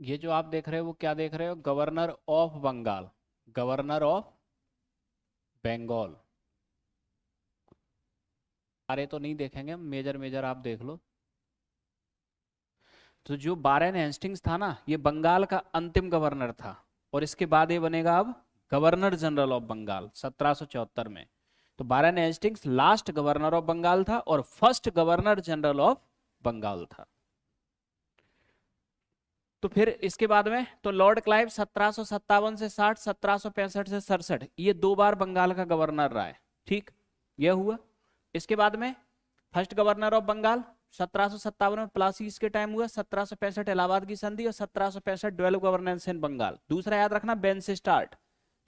ये जो आप देख रहे हो वो क्या देख रहे हो? Governor of Bengal, governor of Bengal. सारे तो नहीं देखेंगे, मेजर मेजर आप देख लो। तो जो वारेन हेस्टिंग्स था ना, ये बंगाल का अंतिम गवर्नर था, और इसके बाद ये बनेगा अब गवर्नर जनरल ऑफ बंगाल 1774 में। तो Warren Hastings last governor of Bengal था और first governor general of Bengal था। तो फिर इसके बाद में तो लॉर्ड क्लाइव 1757 से 60, 1765 से 67, ये दो बार बंगाल का गवर्नर रहा है। ठीक, ये हुआ। इसके बाद में फर्स्ट गवर्नर ऑफ बंगाल 1757 में प्लासीज के टाइम हुआ, 1765 इलाहाबाद की संधि, और 1765 डेवलप गवर्नेंस इन बंगाल। दूसरा याद रखना, बेन से स्टार्ट।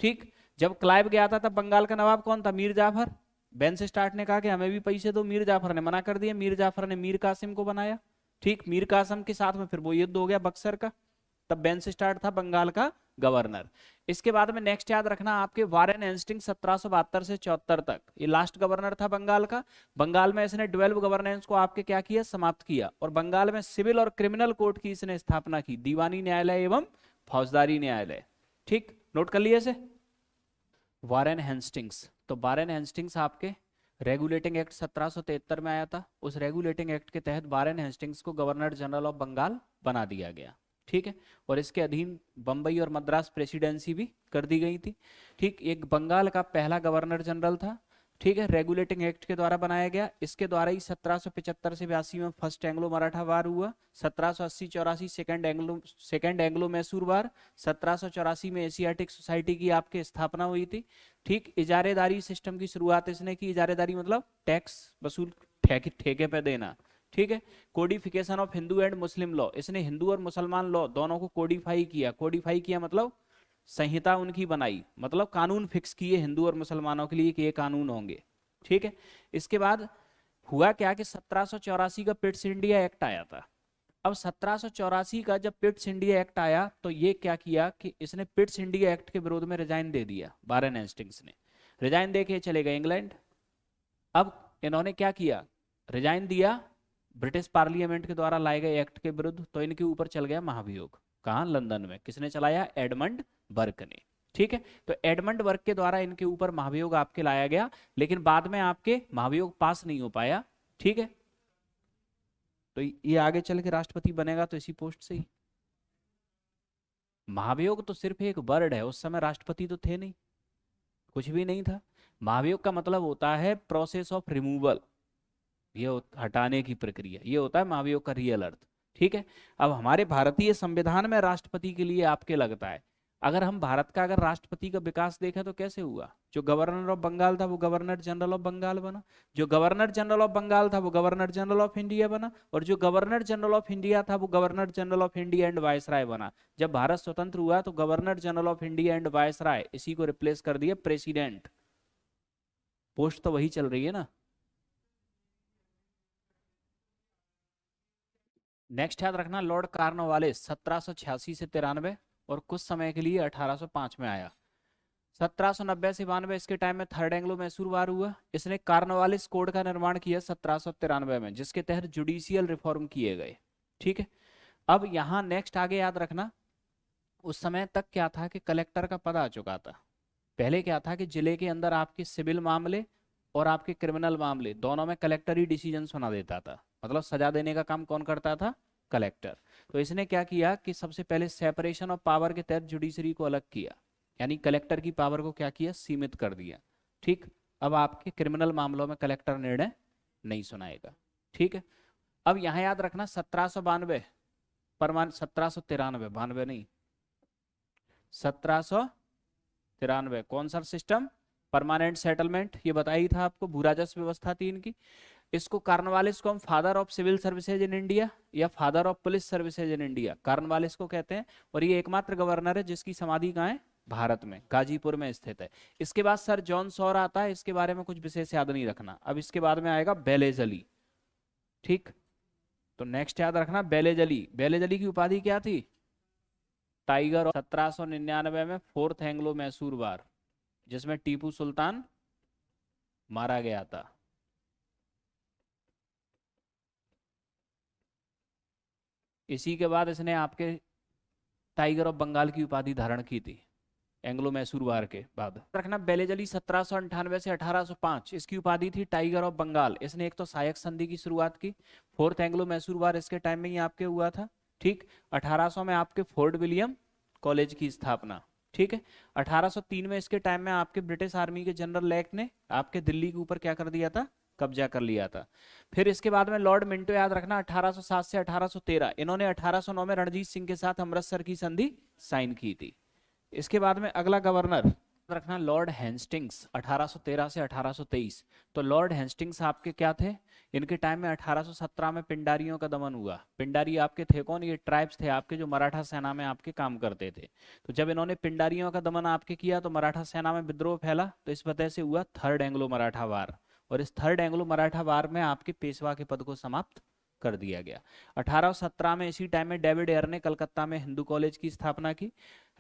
ठीक, जब क्लाइव गया था तब बंगाल का नवाब कौन था? मीर जाफर। बेन से स्टार्ट ने कहा कि हमें भी पैसे दो, मीर जाफर ने मना कर दिया, मीर जाफर ने मीर कासिम को बनाया। ठीक, मीर कासिम के साथ में फिर वो युद्ध हो गया बक्सर का। तब बेन से स्टार्ट था बंगाल का गवर्नर। इसके बाद में नेक्स्ट याद रखना आपके वारेन हेस्टिंग 1772 से 74 तक, ये लास्ट गवर्नर था बंगाल का। बंगाल में इसने 12 गवर्नेंस को आपके क्या किया? समाप्त किया। और बंगाल में सिविल और क्रिमिनल कोर्ट की इसने स्थापना की, दीवानी न्यायालय एवं फौजदारी न्यायालय। ठीक, नोट कर लिए इसे। वारेन हेस्टिंग्स, तो वारेन हेस्टिंग्स आपके रेगुलेटिंग एक्ट 1773 में आया था। उस रेगुलेटिंग एक्ट के तहत वारेन हेस्टिंग्स को गवर्नर जनरल ऑफ बंगाल बना दिया गया। ठीक है, और इसके अधीन बंबई और मद्रास प्रेसिडेंसी भी कर दी गई थी। ठीक, एक बंगाल का पहला गवर्नर जनरल था। ठीक है, रेगुलेटिंग एक्ट के द्वारा बनाया गया। इसके द्वारा ही 1775 से 82 में फर्स्ट एंग्लो मराठा वार हुआ, 1780-84 सेकेंड एंग्लो मैसूर वार, 1784 में एशियाटिक सोसाइटी की आपके स्थापना हुई थी। ठीक, इजारेदारी सिस्टम की शुरुआत इसने की। इजारेदारी मतलब टैक्स वसूल, ठेके पे देना। ठीक है, codification of Hindu and Muslim law, इसने हिंदू और मुसलमान लॉ दोनों को कोडिफाई किया। कोडिफाई किया मतलब संहिता उनकी बनाई, मतलब कानून फिक्स किए हिंदू और मुसलमानों के लिए कि ये कानून होंगे। ठीक है, इसके बाद हुआ क्या कि 1784 का पिट्स इंडिया एक्ट आया था। अब 1784 का जब पिट्स इंडिया एक्ट आया तो ये क्या किया कि इसने पिट्स इंडिया एक्ट के विरोध में रिजाइन दे दिया। वारेन हेस्टिंग्स ने रिजाइन दे के चले गए इंग्लैंड। अब इन्होंने क्या किया? रिजाइन दिया, ब्रिटिश पार्लियामेंट के द्वारा लाए गए एक्ट के विरुद्ध, तो इनके ऊपर चल गया महाभियोग। कहाँ? लंदन में। किसने चलाया? एडमंड बर्क ने। ठीक है, तो एडमंड बर्क के द्वारा इनके ऊपर महाभियोग आपके लाया गया, लेकिन बाद में आपके महाभियोग पास नहीं हो पाया। ठीक है, तो ये आगे चल के राष्ट्रपति बनेगा तो इसी पोस्ट से ही। महाभियोग तो सिर्फ एक वर्ड है, उस समय राष्ट्रपति तो थे नहीं, कुछ भी नहीं था। महाभियोग का मतलब होता है प्रोसेस ऑफ रिमूवल, हटाने की प्रक्रिया, ये होता है महाभियोग का रियल अर्थ। ठीक है, अब हमारे भारतीय संविधान में राष्ट्रपति के लिए आपके लगता है, अगर हम भारत का अगर राष्ट्रपति का विकास देखें तो कैसे हुआ? जो गवर्नर ऑफ बंगाल था वो गवर्नर जनरल ऑफ बंगाल बना, जो गवर्नर जनरल ऑफ बंगाल था वो गवर्नर जनरल ऑफ इंडिया बना, और जो गवर्नर जनरल ऑफ इंडिया था वो governor general of India and viceroy बना। जब भारत स्वतंत्र हुआ तो governor general of India and viceroy, इसी को रिप्लेस कर दिया प्रेसिडेंट। पोस्ट तो वही चल रही है ना। नेक्स्ट याद रखना, लॉर्ड कार्नवालिस 1786 से 93, और कुछ समय के लिए 1805 में आया। 1790 से 92 इसके टाइम में थर्ड एंग्लो मैसूर वार हुआ। इसने कार्नवालिस कोड का निर्माण किया 1793 में, जिसके तहत जुडिशियल रिफॉर्म किए गए। ठीक है, अब यहाँ नेक्स्ट आगे याद रखना, उस समय तक क्या था कि कलेक्टर का पद आ चुका था। पहले क्या था कि जिले के अंदर आपके सिविल मामले और आपके क्रिमिनल मामले दोनों में कलेक्टर ही डिसीजन सुना देता था, मतलब सजा देने का काम कौन करता था? कलेक्टर। तो इसने क्या किया कि सबसे पहले सेपरेशन ऑफ पावर के तहत जुडिशरी को अलग किया, यानी कलेक्टर की पावर को क्या किया? सीमित कर दिया। ठीक, अब आपके क्रिमिनल मामलों में कलेक्टर निर्णय नहीं सुनाएगा। ठीक है, अब यहां याद रखना 1792 परमान 1793, 92 नहीं, 1793 कौन सा सिस्टम? परमानेंट सेटलमेंट, ये बताया ही था आपको, भू राजस्व व्यवस्था थी इनकी। इसको कार्नवालिस को हम father of civil services in India या father of police services in India, Cornwallis को कहते हैं। और ये एकमात्र गवर्नर है जिसकी समाधि कहाँ है? भारत में, गाजीपुर में स्थित है। इसके बाद सर जॉन सॉर आता है, इसके बारे में कुछ विशेष याद नहीं रखना। अब इसके बाद में आएगा बेलेजली। ठीक, तो नेक्स्ट याद रखना बेलेजली। बेलेजली की उपाधि क्या थी? टाइगर। 1799 में फोर्थ एंग्लो मैसूर वार, जिसमें टीपू सुल्तान मारा गया था। इसी के बाद इसने आपके टाइगर ऑफ बंगाल की उपाधि धारण की थी एंग्लो मैसूर वार के बाद। रखना बेलेजली 1798 से 1805, इसकी उपाधि थी टाइगर ऑफ बंगाल। इसने एक तो सहायक संधि की शुरुआत की, फोर्थ एंग्लो मैसूर वार इसके टाइम में ही आपके हुआ था। ठीक, 1800 में आपके फोर्ट विलियम कॉलेज की स्थापना। ठीक है, 1803 में इसके टाइम में आपके ब्रिटिश आर्मी के जनरल लेक ने आपके दिल्ली के ऊपर क्या कर दिया था, कब्जा कर लिया था। फिर इसके बाद में लॉर्ड मिंटो, याद रखना 1807 से 1813, इन्होंने 1809 में रणजीत सिंह के साथ अमृतसर की संधि साइन की थी। इसके बाद में अगला गवर्नर रखना लॉर्ड हेस्टिंग्स 1813 से 1823। तो लॉर्ड हेस्टिंग्स आपके क्या थे, इनके टाइम में 1817 में पिंडारियों का दमन हुआ। पिंडारी आपके थे कौन, ये ट्राइब्स थे आपके जो मराठा सेना में आपके काम करते थे। तो जब इन्होंने पिंडारियों का दमन आपके किया तो मराठा सेना में विद्रोह फैला, तो इस वजह से हुआ थर्ड एंग्लो मराठा वार। और इस थर्ड एंग्लो मराठा वार में आपके पेशवा के पद को समाप्त कर दिया गया। 1817 में इसी टाइम में डेविड एयर ने कलकत्ता में हिंदू कॉलेज की स्थापना की।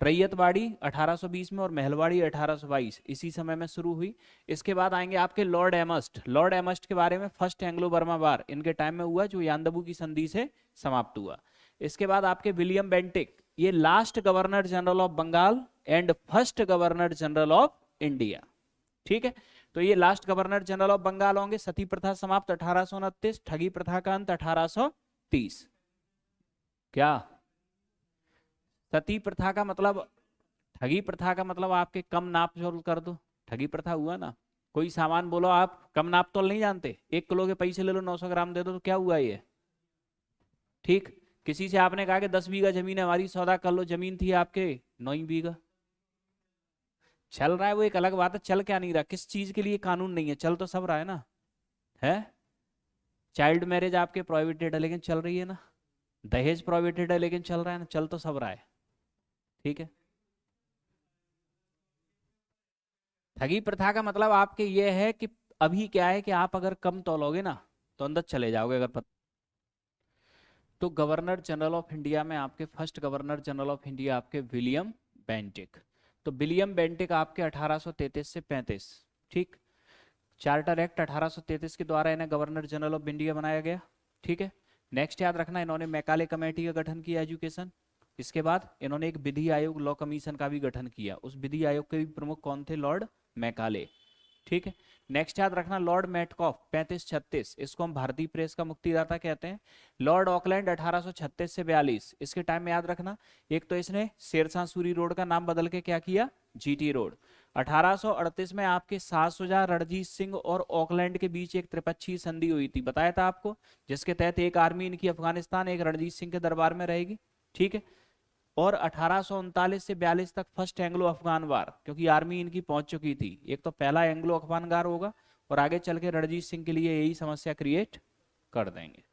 रैयतवाड़ी 1820 में और महलवाड़ी 1822 इसी समय में शुरू हुई। इसके बाद आएंगे आपके लॉर्ड एमस्ट। लॉर्ड एमस्ट के बारे में फर्स्ट एंग्लो बर्मा वार इनके टाइम में हुआ, जो यानदबू की संधि से समाप्त हुआ। इसके बाद आपके विलियम बेंटिक, ये last governor general of Bengal and first governor general of India. ठीक है, तो ये last governor general of Bengal होंगे। सती प्रथा समाप्त 1829, ठगी प्रथा का अंत 1830। क्या सती प्रथा का मतलब, ठगी प्रथा का मतलब आपके कम नाप जोल कर दो, ठगी प्रथा हुआ ना। कोई सामान बोलो आप कम नाप तोल नहीं जानते, 1 किलो के पैसे ले लो 900 ग्राम दे दो, तो क्या हुआ ये। ठीक, किसी से आपने कहा कि 10 बीघा जमीन है हमारी, सौदा कर लो, जमीन थी आपके 9 बीघा। चल रहा है वो एक अलग बात है, चल क्या नहीं रहा, किस चीज के लिए कानून नहीं है, चल तो सब रहा है ना। है चाइल्ड मैरिज आपके प्रोहिबिटेड है लेकिन चल रही है ना, दहेज प्रोहिबिटेड है लेकिन चल रहा है ना, चल तो सब रहा है। ठीक है, ठगी प्रथा का मतलब आपके ये है कि अभी क्या है कि आप अगर कम तोलोगे ना तो अंदर चले जाओगे अगर तो गवर्नर जनरल ऑफ इंडिया में आपके first governor general of India आपके विलियम बेंटिक। तो विलियम बेंटिक आपके 1833 से 35। ठीक, चार्टर एक्ट 1833 के द्वारा इन्हें गवर्नर जनरल ऑफ इंडिया बनाया गया। ठीक है, नेक्स्ट याद रखना इन्होंने मैकाले कमेटी का गठन किया एजुकेशन। इसके बाद इन्होंने एक विधि आयोग लॉ कमीशन का भी गठन किया, उस विधि आयोग के भी प्रमुख कौन थे, लॉर्ड मैकाले। ठीक है, नेक्स्ट याद रखना लॉर्ड मेटकॉफ 35-36, इसको हम भारतीय प्रेस का मुक्तिदाता कहते हैं। लॉर्ड ऑकलैंड 1836 से 42, इसके टाइम में याद रखना एक तो इसने शेरशाह सूरी रोड का नाम बदल के क्या किया, जीटी रोड। 1838 में आपके शाहसुजा रणजीत सिंह और ऑकलैंड के बीच एक त्रिपक्षीय संधि हुई थी, बताया था आपको, जिसके तहत एक आर्मी इनकी अफगानिस्तान एक रणजीत सिंह के दरबार में रहेगी। ठीक है, और 1839 से 42 तक फर्स्ट एंग्लो अफगान वार, क्योंकि आर्मी इनकी पहुंच चुकी थी। एक तो पहला एंग्लो अफगान वार होगा और आगे चल के रणजीत सिंह के लिए यही समस्या क्रिएट कर देंगे।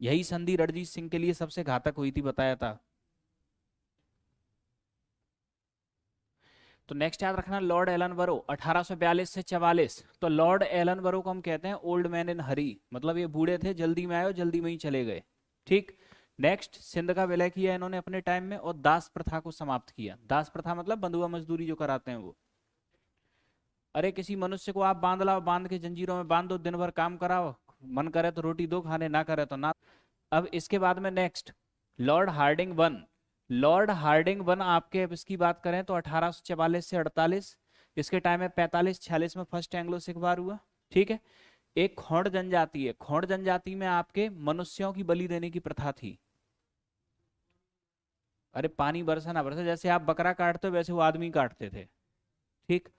यही संधि रणजीत सिंह के लिए सबसे घातक हुई थी, बताया था। तो नेक्स्ट याद रखना लॉर्ड एलनबरो 1842 से 44। तो लॉर्ड एलनबरो को हम कहते हैं ओल्ड मैन इन हरी, मतलब ये बूढ़े थे, जल्दी में आए और जल्दी में ही चले गए। ठीक, नेक्स्ट सिंध का विलय किया इन्होंने अपने टाइम में और दास प्रथा को समाप्त किया। दास प्रथा मतलब बंधुआ मजदूरी जो कराते हैं वो। अरे किसी मनुष्य को आप बांध लाओ, बांध के जंजीरों में बांध दो, दिन भर काम कराओ, मन करे तो रोटी दो खाने, ना करे तो ना। अब इसके बाद में next Lord Hardinge one. Lord Hardinge one आपके, अब इसकी बात करें तो 1844 से 48, इसके टाइम में 45-46 में फर्स्ट एंग्लो सिख वार हुआ। ठीक है, एक खोंड जनजाति है, खोंड जनजाति में आपके मनुष्यों की बलि देने की प्रथा थी। अरे पानी बरसा ना बरसा, जैसे आप बकरा काटते हो वैसे वो आदमी काटते थे। ठीक,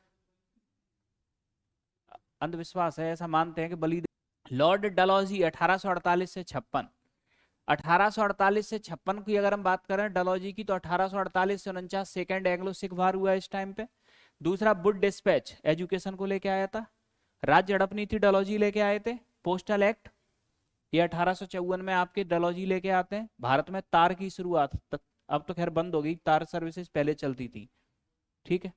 अंधविश्वास है, ऐसा मानते हैं कि बलि। लॉर्ड डलहौजी 1848 से 56। 1848 से 56 की अगर हम बात करें डलहौजी की, तो 1848 से 49 सेकेंड एंग्लो सिख वार हुआ इस टाइम पे। दूसरा वुड डिस्पैच एजुकेशन को लेके आया था। राज्य हड़प नीति डलहौजी लेके आए थे। पोस्टल एक्ट ये 1854 में आपके डलहौजी लेके आते हैं। भारत में तार की शुरुआत, अब तो खैर बंद हो गई, तार सर्विसेज पहले चलती थी। ठीक है,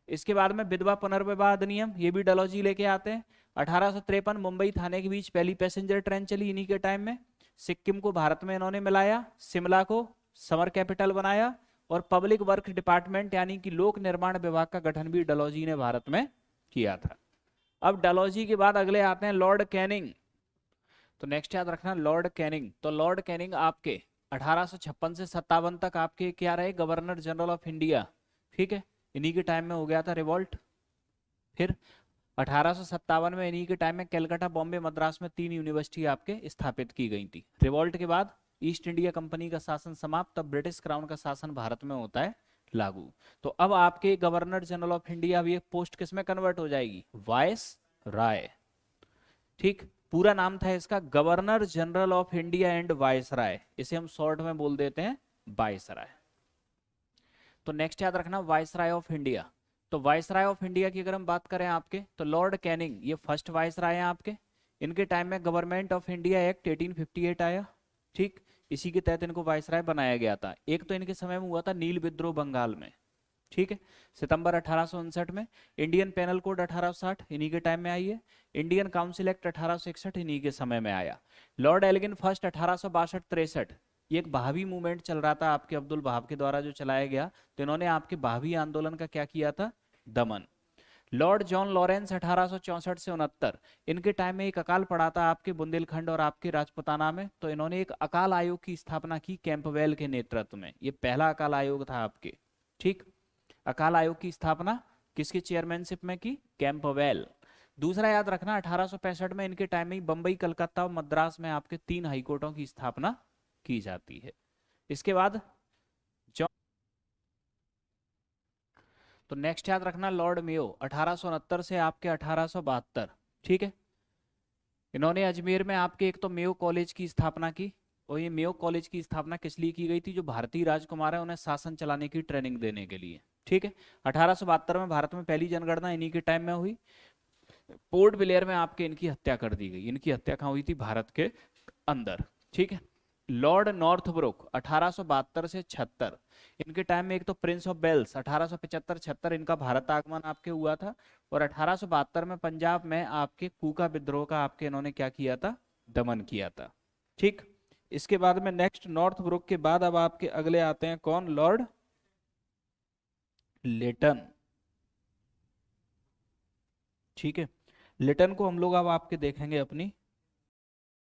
इसके बाद में विधवा पुनर्विवाह अधिनियम, ये भी डलहौजी लेके आते हैं। 1853 मुंबई थाने के बीच पहली पैसेंजर ट्रेन चली इन्हीं के टाइम में। सिक्किम को भारत में इन्होंने मिलाया, शिमला को समर कैपिटल बनाया और पब्लिक वर्क डिपार्टमेंट यानी कि लोक निर्माण विभाग का गठन भी डलहौजी ने भारत में किया था। अब डलहौजी के बाद अगले आते हैं लॉर्ड कैनिंग। तो नेक्स्ट याद रखना लॉर्ड कैनिंग। तो लॉर्ड कैनिंग आपके 1856 से 57 तक आपके क्या रहे, गवर्नर जनरल ऑफ इंडिया, ठीक है। इन्हीं के टाइम में हो गया था रिवॉल्ट। फिर 1857 में इन्हीं के टाइम में कलकत्ता, बॉम्बे, मद्रास में 3 यूनिवर्सिटी आपके स्थापित की गई थी। रिवॉल्ट के बाद ईस्ट इंडिया कंपनी का शासन समाप्त, तब ब्रिटिश क्राउन का शासन भारत में होता है लागू। तो अब आपके गवर्नर जनरल ऑफ इंडिया, अब ये पोस्ट किस में कन्वर्ट हो जाएगी, वायस राय, ठीक। पूरा नाम था इसका governor general of India and viceroy, इसे हम शॉर्ट में बोल देते हैं वायसराय। तो नेक्स्ट याद रखना वायसराय ऑफ इंडिया। तो वायसराय ऑफ इंडिया की अगर हम बात करें आपके, तो लॉर्ड कैनिंग ये फर्स्ट वायसराय हैं आपके। इनके टाइम में गवर्नमेंट ऑफ इंडिया एक्ट 1858 आया, ठीक। इसी के तहत इनको वायसराय बनाया गया था। एक तो इनके समय में हुआ था नील विद्रोह बंगाल में, ठीक है, सितंबर 1859 में। इंडियन पेनल कोड 1860 इन्हीं के टाइम में आई है। इंडियन काउंसिल एक्ट 1861 इन्हीं के समय में आया। लॉर्ड एल्गिन फर्स्ट 1862-63, ये एक बहावी मूवमेंट चल रहा था आपके अब्दुल बहाव के द्वारा जो चलाया गया, तो इन्होंने आपके बहावी आंदोलन का क्या किया था, दमन। लॉर्ड जॉन लॉरेंस 1864 से 69, इनके टाइम में एक अकाल पड़ा था आपके बुंदेलखंड और आपके राजपुताना में, तो इन्होंने एक अकाल आयोग की स्थापना की कैंपवेल के नेतृत्व में। ये पहला अकाल आयोग था आपके, ठीक। अकाल आयोग की स्थापना किसकी चेयरमैनशिप में की, कैंपवेल। दूसरा याद रखना 1865 में इनके टाइम में बंबई, कलकत्ता और मद्रास में आपके 3 हाईकोर्टों की स्थापना की जाती है। इसके बाद तो नेक्स्ट याद रखना लॉर्ड मेयो 1869 से आपके 1872, ठीक है। इन्होंने अजमेर में आपके एक तो मेयो कॉलेज की स्थापना की, और ये मेयो कॉलेज की स्थापना किस लिए की गई थी, जो भारतीय राजकुमार है उन्हें शासन चलाने की ट्रेनिंग देने के लिए, ठीक है। 1872 में भारत में पहली जनगणना इन्हीं के टाइम में हुई। पोर्ट ब्लेयर में आपके इनकी हत्या कर दी गई। इनकी हत्या कहाँ हुई थी, भारत के अंदर, ठीक है। लॉर्ड नॉर्थब्रुक 1872 से 76, इनके टाइम में एक तो प्रिंस ऑफ वेल्स 1875-76 इनका भारत आगमन आपके हुआ था। और 1872 में पंजाब में आपके कूका विद्रोह का आपके इन्होंने क्या किया था, दमन किया था, ठीक। इसके बाद में नेक्स्ट नॉर्थब्रुक के बाद अब आपके अगले आते हैं कौन, लॉर्ड लेटन, ठीक है। लिटन को हम लोग अब आपके देखेंगे अपनी